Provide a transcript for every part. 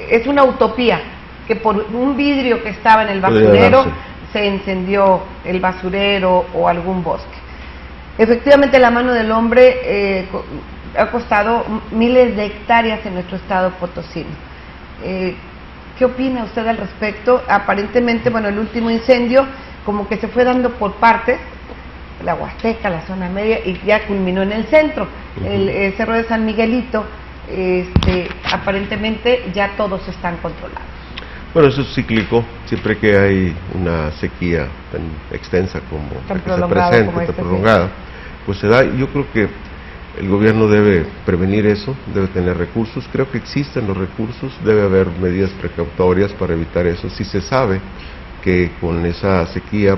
es una utopía que por un vidrio que estaba en el basurero se encendió el basurero o algún bosque. Efectivamente, la mano del hombre ha costado miles de hectáreas en nuestro estado potosino. ¿Qué opina usted al respecto? Aparentemente, bueno, el último incendio como que se fue dando por partes, la Huasteca, la zona media, y ya culminó en el centro. El Cerro de San Miguelito, aparentemente ya todos están controlados. Bueno, eso es cíclico, siempre que hay una sequía tan extensa como la que se presenta, tan prolongada, pues se da. Yo creo que el gobierno debe prevenir eso, debe tener recursos, creo que existen los recursos, debe haber medidas precautorias para evitar eso. Si se sabe que con esa sequía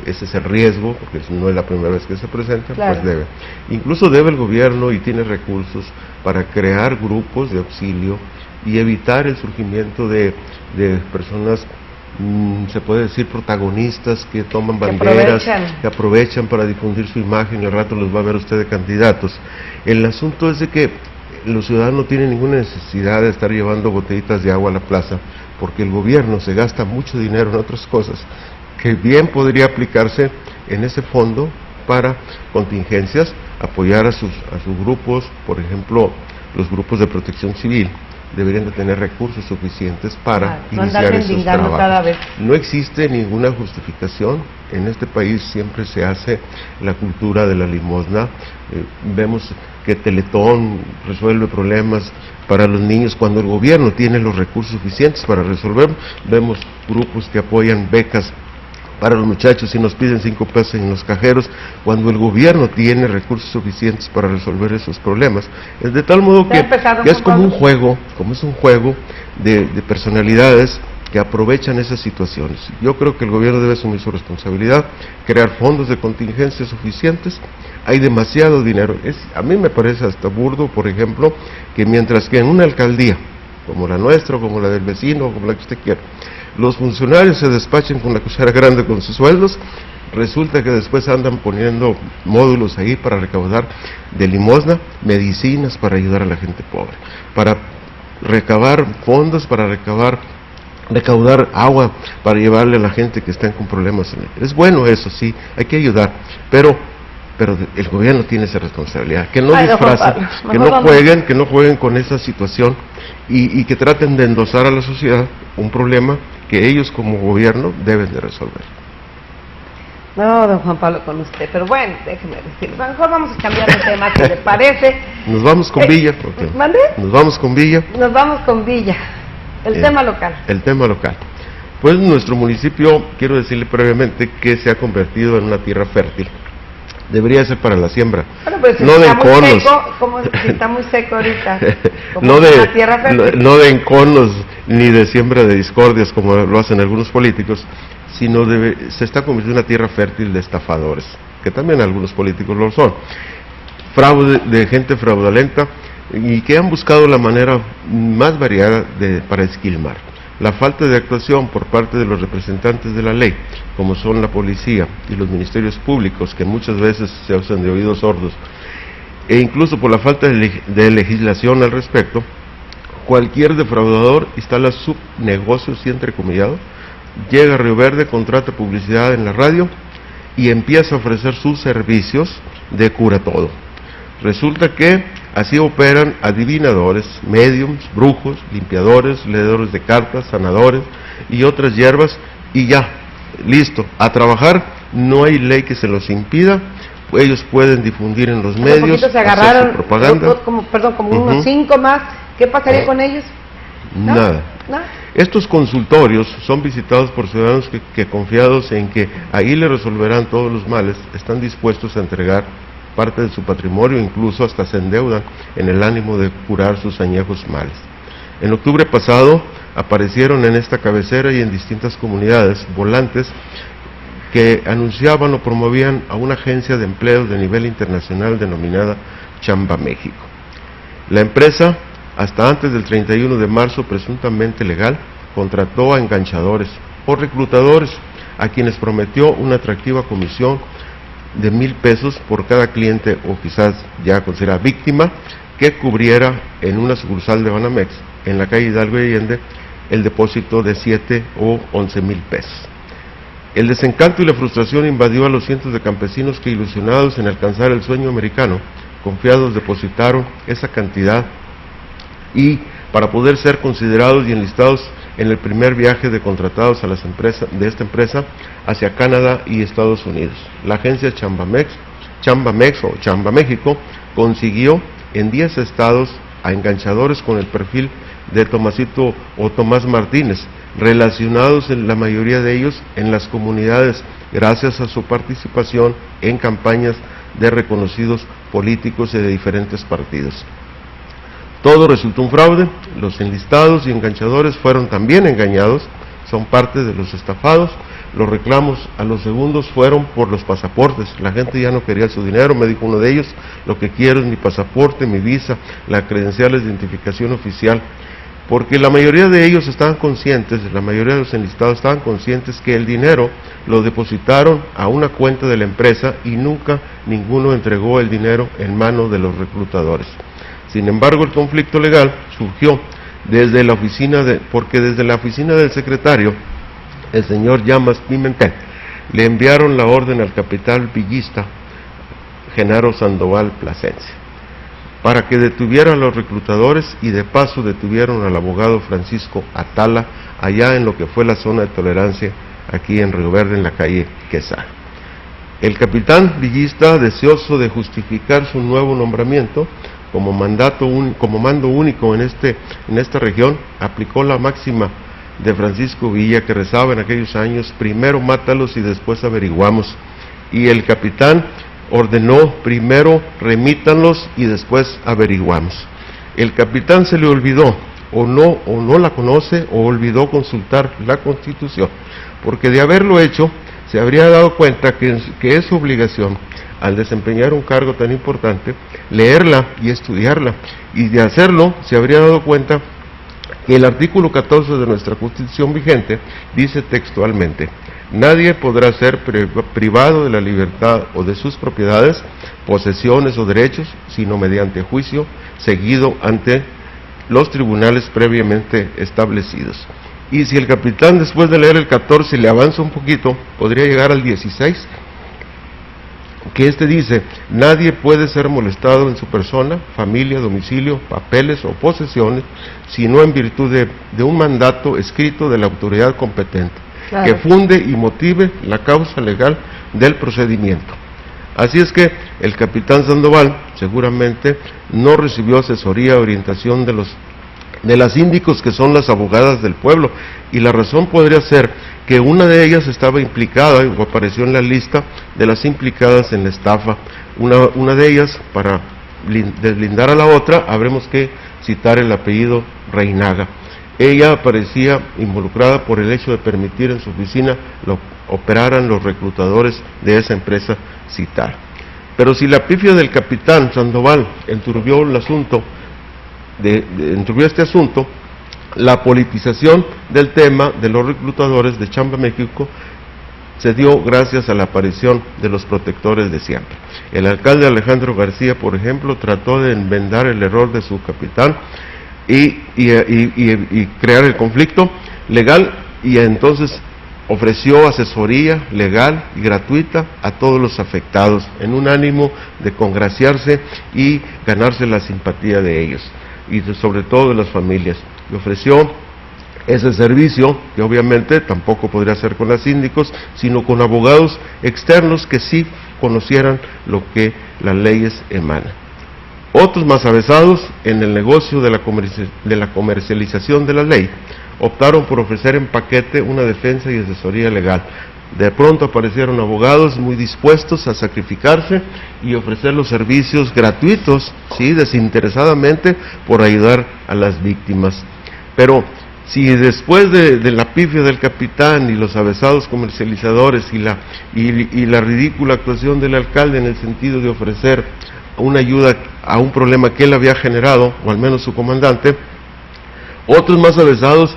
ese es el riesgo, porque no es la primera vez que se presenta, pues debe. Incluso debe el gobierno, y tiene recursos, para crear grupos de auxilio y evitar el surgimiento de personas, se puede decir protagonistas, que toman banderas, que aprovechan para difundir su imagen, y al rato los va a ver usted de candidatos. El asunto es de que los ciudadanos no tienen ninguna necesidad de estar llevando botellitas de agua a la plaza, porque el gobierno se gasta mucho dinero en otras cosas, que bien podría aplicarse en ese fondo para contingencias, apoyar a sus grupos. Por ejemplo, los grupos de protección civil deberían de tener recursos suficientes para iniciar esos trabajos. Cada vez. No existe ninguna justificación. En este país siempre se hace la cultura de la limosna. Vemos que Teletón resuelve problemas para los niños cuando el gobierno tiene los recursos suficientes para resolver. Vemos grupos que apoyan becas para los muchachos y nos piden 5 pesos en los cajeros, cuando el gobierno tiene recursos suficientes para resolver esos problemas. Es de tal modo que es como un juego, de personalidades que aprovechan esas situaciones. Yo creo que el gobierno debe asumir su responsabilidad, crear fondos de contingencia suficientes. Hay demasiado dinero. A mí me parece hasta burdo, por ejemplo, que mientras que en una alcaldía, como la nuestra, como la del vecino, como la que usted quiera, los funcionarios se despachen con la cuchara grande con sus sueldos, resulta que después andan poniendo módulos ahí para recaudar de limosna medicinas para ayudar a la gente pobre, para recabar fondos, para recaudar agua para llevarle a la gente que está con problemas. Es bueno eso, sí, hay que ayudar, pero el gobierno tiene esa responsabilidad, que no disfracen, que no jueguen con esa situación y que traten de endosar a la sociedad un problema que ellos como gobierno deben de resolver. No, don Juan Pablo, con usted, pero bueno, déjeme decir, mejor vamos a cambiar de tema, ¿qué le parece? Nos vamos con Villa. ¿Mande? Nos vamos con Villa. Nos vamos con Villa, el tema local. El tema local. Pues nuestro municipio, quiero decirle previamente que se ha convertido en una tierra fértil. Debería ser para la siembra, bueno, pues no de enconos. Está muy seco ahorita. No de enconos ni de siembra de discordias como lo hacen algunos políticos, sino se está convirtiendo en una tierra fértil de estafadores, que también algunos políticos lo son, de gente fraudulenta, y que han buscado la manera más variada para esquilmar. La falta de actuación por parte de los representantes de la ley, como son la policía y los ministerios públicos, que muchas veces se usan de oídos sordos, e incluso por la falta de legislación al respecto, cualquier defraudador instala su negocio, sí, entrecomillado, llega a Río Verde, contrata publicidad en la radio y empieza a ofrecer sus servicios de cura todo. Resulta que así operan adivinadores, médiums, brujos, limpiadores, leedores de cartas, sanadores y otras hierbas, y ya, listo, a trabajar. No hay ley que se los impida. Ellos pueden difundir en los medios, se agarraron, hacer su propaganda. Como unos 5 más. ¿Qué pasaría con ellos? Nada. Estos consultorios son visitados por ciudadanos que confiados en que ahí le resolverán todos los males, están dispuestos a entregar parte de su patrimonio, incluso hasta se endeudan en el ánimo de curar sus añejos males. En octubre pasado aparecieron en esta cabecera y en distintas comunidades volantes que anunciaban o promovían a una agencia de empleos de nivel internacional denominada Chamba México. La empresa, hasta antes del 31 de marzo, presuntamente legal, contrató a enganchadores o reclutadores a quienes prometió una atractiva comisión de 1,000 pesos por cada cliente, o quizás ya considerada víctima, que cubriera en una sucursal de Banamex, en la calle Hidalgo y Allende, el depósito de 7 o 11 mil pesos. El desencanto y la frustración invadió a los cientos de campesinos que, ilusionados en alcanzar el sueño americano, confiados depositaron esa cantidad y para poder ser considerados y enlistados en el primer viaje de contratados a las empresas de esta empresa hacia Canadá y Estados Unidos. La agencia Chambamex o Chamba México consiguió en 10 estados a enganchadores con el perfil de Tomasito o Tomás Martínez, relacionados en la mayoría de ellos en las comunidades, gracias a su participación en campañas de reconocidos políticos y de diferentes partidos. Todo resultó un fraude, los enlistados y enganchadores fueron también engañados, son parte de los estafados. Los reclamos a los segundos fueron por los pasaportes, la gente ya no quería su dinero, me dijo uno de ellos, lo que quiero es mi pasaporte, mi visa, la credencial de identificación oficial, porque la mayoría de ellos estaban conscientes, la mayoría de los enlistados estaban conscientes que el dinero lo depositaron a una cuenta de la empresa y nunca ninguno entregó el dinero en manos de los reclutadores. Sin embargo, el conflicto legal surgió desde la oficina porque desde la oficina del secretario, el señor Llamas Pimentel, le enviaron la orden al capitán villista Genaro Sandoval Plasencia para que detuviera a los reclutadores y de paso detuvieron al abogado Francisco Atala allá en lo que fue la zona de tolerancia aquí en Río Verde, en la calle Quesada. El capitán villista, deseoso de justificar su nuevo nombramiento como mando único en esta región, aplicó la máxima de Francisco Villa que rezaba en aquellos años: primero mátalos y después averiguamos. Y el capitán ordenó: primero remítanlos y después averiguamos. El capitán se le olvidó, o no la conoce, o olvidó consultar la Constitución, porque de haberlo hecho se habría dado cuenta que es su obligación, al desempeñar un cargo tan importante, leerla y estudiarla, y de hacerlo se habría dado cuenta que el artículo 14 de nuestra Constitución vigente dice textualmente: nadie podrá ser privado de la libertad o de sus propiedades, posesiones o derechos, sino mediante juicio seguido ante los tribunales previamente establecidos. Y si el capitán, después de leer el 14, le avanza un poquito, podría llegar al 16, que dice: nadie puede ser molestado en su persona, familia, domicilio, papeles o posesiones, sino en virtud de un mandato escrito de la autoridad competente, claro, que funde y motive la causa legal del procedimiento. Así es que el capitán Sandoval seguramente no recibió asesoría, orientación de las síndicos, que son las abogadas del pueblo, y la razón podría ser que una de ellas estaba implicada o apareció en la lista de las implicadas en la estafa. Una de ellas, para deslindar a la otra, habremos que citar el apellido Reinaga. Ella aparecía involucrada por el hecho de permitir en su oficina operaran los reclutadores de esa empresa citar. Pero si la pifia del capitán Sandoval enturbió este asunto, la politización del tema de los reclutadores de Chamba México se dio gracias a la aparición de los protectores de siempre. El alcalde Alejandro García, por ejemplo, trató de enmendar el error de su capitán y crear el conflicto legal, y entonces ofreció asesoría legal y gratuita a todos los afectados en un ánimo de congraciarse y ganarse la simpatía de ellos y sobre todo de las familias. Le ofreció ese servicio, que obviamente tampoco podría ser con las síndicos, sino con abogados externos que sí conocieran lo que las leyes emanan. Otros más avesados en el negocio de la comercialización de la ley optaron por ofrecer en paquete una defensa y asesoría legal. De pronto aparecieron abogados muy dispuestos a sacrificarse y ofrecer los servicios gratuitos, sí, desinteresadamente, por ayudar a las víctimas. Pero si después de la pifia del capitán y los avesados comercializadores y la ridícula actuación del alcalde en el sentido de ofrecer una ayuda a un problema que él había generado, o al menos su comandante, otros más avesados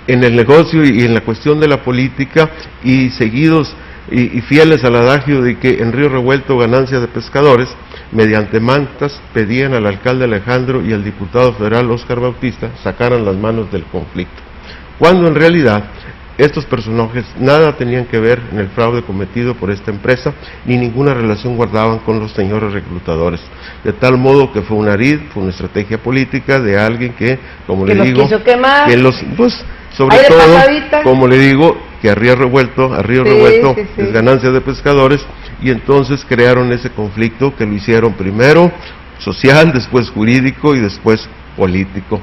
en el negocio y en la cuestión de la política, y seguidos y fieles al adagio de que en río revuelto ganancia de pescadores, mediante mantas, pedían al alcalde Alejandro y al diputado federal Óscar Bautista sacaran las manos del conflicto, cuando en realidad estos personajes nada tenían que ver en el fraude cometido por esta empresa, ni ninguna relación guardaban con los señores reclutadores, de tal modo que fue un ardid, fue una estrategia política de alguien que, como le digo, quiso quemar, que los, pues, sobre todo, como le digo, que a río revuelto es ganancia de pescadores, y entonces crearon ese conflicto que lo hicieron primero social, después jurídico y después político.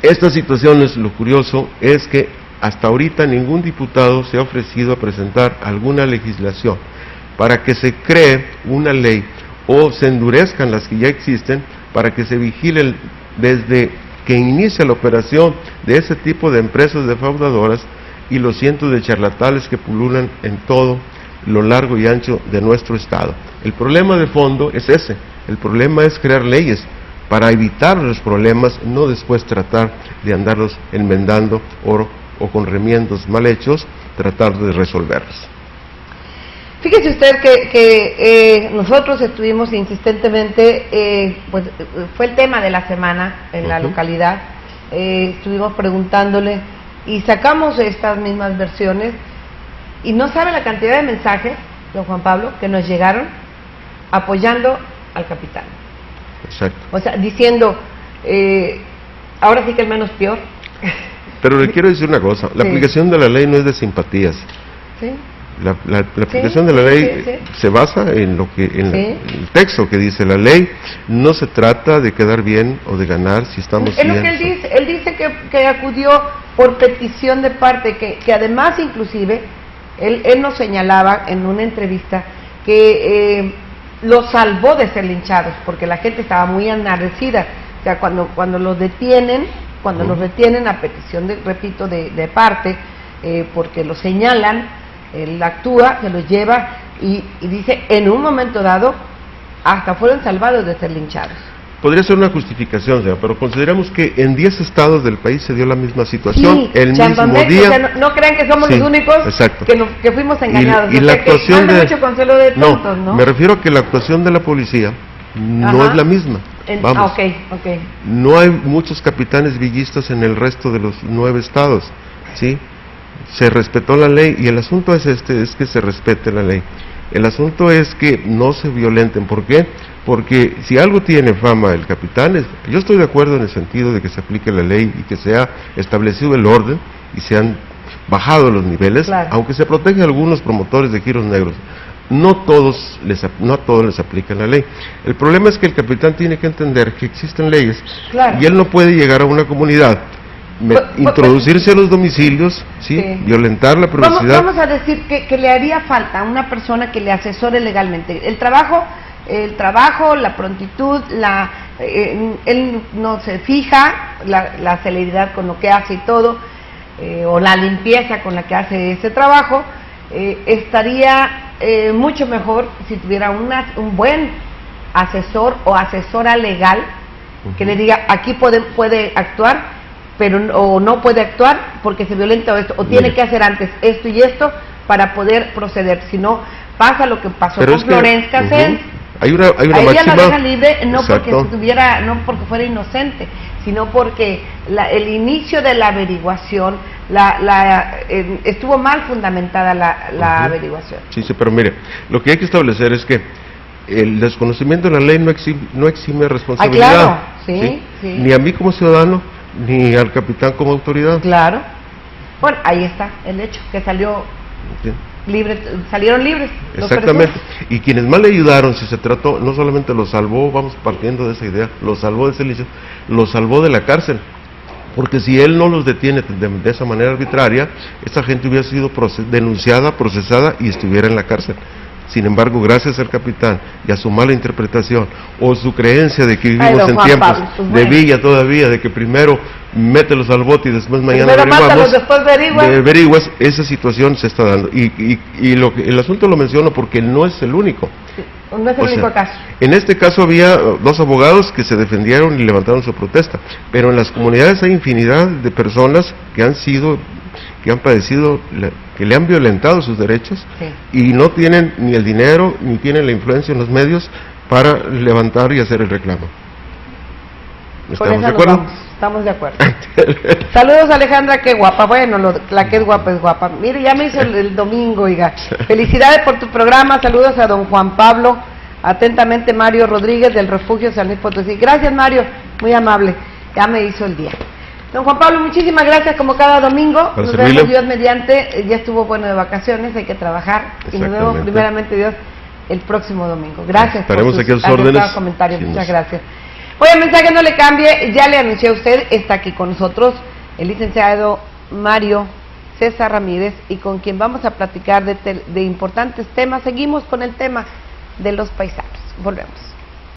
Esta situación, es lo curioso, es que hasta ahorita ningún diputado se ha ofrecido a presentar alguna legislación para que se cree una ley o se endurezcan las que ya existen para que se vigilen desde que inicia la operación de ese tipo de empresas defraudadoras y los cientos de charlatanes que pululan en todo lo largo y ancho de nuestro estado. El problema de fondo es ese, el problema es crear leyes para evitar los problemas, no después tratar de andarlos enmendando o con remiendos mal hechos, tratar de resolverlos. Fíjese usted que nosotros estuvimos insistentemente, pues fue el tema de la semana en la localidad, estuvimos preguntándole y sacamos estas mismas versiones y no sabe la cantidad de mensajes, don Juan Pablo, que nos llegaron apoyando al capitán. Exacto. O sea, diciendo, ahora sí que el menos peor. Pero le quiero decir una cosa, la aplicación de la ley no es de simpatías. Sí. La aplicación de la ley se basa en lo que el texto que dice la ley. No se trata de quedar bien o de ganar si estamos bien. Es lo que él dice que acudió por petición de parte, que además inclusive él nos señalaba en una entrevista que lo salvó de ser linchados, porque la gente estaba muy enardecida. O sea, cuando los detienen, los retienen a petición de parte, porque lo señalan, él actúa, se los lleva y dice, en un momento dado, hasta fueron salvados de ser linchados. Podría ser una justificación, señor, pero consideramos que en 10 estados del país se dio la misma situación, el mismo día. O sea, no crean que somos los únicos que fuimos engañados. Y la actuación mucho consuelo de tontos, ¿no? Me refiero a que la actuación de la policía no es la misma. Vamos, no hay muchos capitanes villistas en el resto de los 9 estados, ¿sí? Se respetó la ley y el asunto es es que se respete la ley. El asunto es que no se violenten. ¿Por qué? Porque si algo tiene fama el capitán, yo estoy de acuerdo en el sentido de que se aplique la ley y que se ha establecido el orden y se han bajado los niveles, aunque se protege a algunos promotores de giros negros. No a todos les aplica la ley. El problema es que el capitán tiene que entender que existen leyes y él no puede llegar a una comunidad, introducirse a los domicilios, violentar la privacidad. Vamos a decir que le haría falta una persona que le asesore legalmente. El trabajo, la prontitud, él no se fija, la celeridad con lo que hace y todo, o la limpieza con la que hace ese trabajo, estaría mucho mejor si tuviera un buen asesor o asesora legal que le diga, aquí puede actuar, pero no puede actuar porque se violenta esto, o tiene que hacer antes esto y esto para poder proceder, si no pasa lo que pasó con Florence Cassens. Hay una ahí máxima. Ya la deja libre, no porque fuera inocente, sino porque el inicio de la averiguación estuvo mal fundamentada la averiguación. Sí, pero mire, lo que hay que establecer es que el desconocimiento de la ley no exime responsabilidad. Sí. Ni a mí como ciudadano, ni al capitán como autoridad. Claro. Bueno, ahí está el hecho, que salieron libres. Exactamente. Y quienes más le ayudaron, si se trató, no solamente lo salvó, vamos partiendo de esa idea, lo salvó de ese inicio, lo salvó de la cárcel. Porque si él no los detiene de esa manera arbitraria, esa gente hubiera sido denunciada, procesada y estuviera en la cárcel. Sin embargo, gracias al capitán y a su mala interpretación o su creencia de que vivimos en tiempos de villa todavía, de que primero mételos al bote y después mañana averiguas, esa situación se está dando. Y el asunto lo menciono porque no es el único. No es el único caso. En este caso había 2 abogados que se defendieron y levantaron su protesta, pero en las comunidades hay infinidad de personas que han padecido, que le han violentado sus derechos y no tienen ni el dinero ni tienen la influencia en los medios para levantar y hacer el reclamo. ¿Estamos de acuerdo? Estamos de acuerdo. Saludos, Alejandra, qué guapa. Bueno, la que es guapa es guapa. Mire, ya me hizo el domingo, oiga. Felicidades por tu programa. Saludos a don Juan Pablo. Atentamente, Mario Rodríguez, del Refugio San Luis Potosí. Gracias, Mario, muy amable. Ya me hizo el día. Don Juan Pablo, muchísimas gracias, como cada domingo. Nos vemos, Dios mediante. Ya estuvo bueno de vacaciones, hay que trabajar. Y nos vemos, primeramente, Dios, el próximo domingo. Gracias por sus comentarios. Muchas gracias. Voy a mensaje, no le cambie. Ya le anuncié a usted, está aquí con nosotros el licenciado Mario César Ramírez, y con quien vamos a platicar de importantes temas. Seguimos con el tema de los paisanos. Volvemos.